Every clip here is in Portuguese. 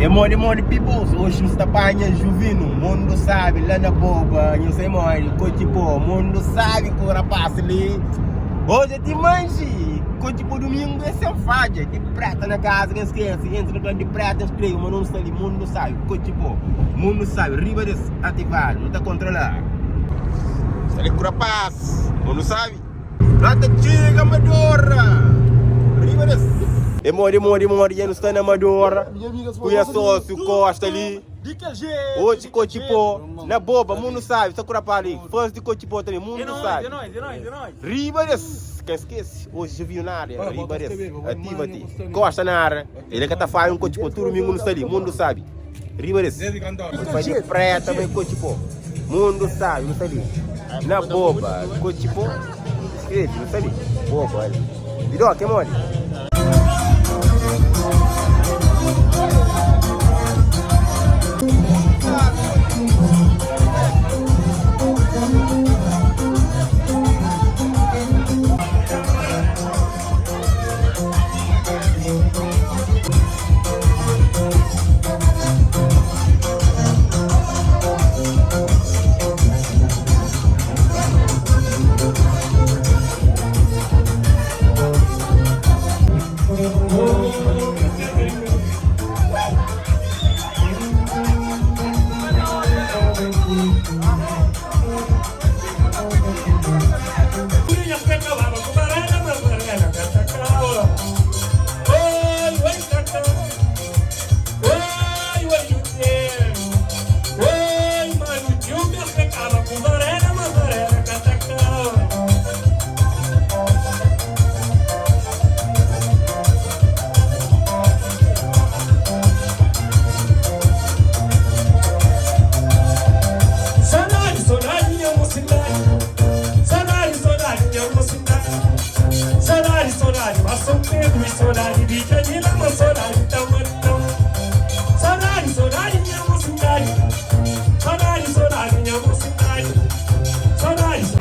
Demore peoples, hoje nos tapanha juvino, mundo sabe, lá na boba, não sei mais, cotipo, mundo sabe que o rapaz ali. Hoje é de manji, cotipo domingo é sem falha, de prata na casa, quem esquece, entra no canto de prata, escreve, mas não está ali, mundo sabe, cotipo, mundo sabe, riba desativado, não está controlado. Está ali com o rapaz, mundo sabe, lata chega, Amadora, riba desativado. Demore, já não está na Amadora. Cuia sócio, Costa ali. Hoje Cotipo, na boba, mundo sabe, só cura para ali. Fãs de Cotipo também, mundo sabe. Ribeiras, quem esquece? Hoje já viu na área, Ribeiras, ativa-te. Costa na área, ele que está fazendo Cotipo, todo domingo está ali, mundo sabe. Ribeiras, vai de praia também Cotipo, mundo sabe, não está ali. Na boba, Cotipo, escreve, não está ali. Boba, olha. Virou, que mole?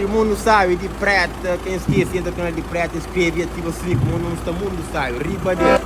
O mundo sabe de prata, quem esquece entra no canal de prata, escreve e ativa o sininho, o mundo sabe, riba de...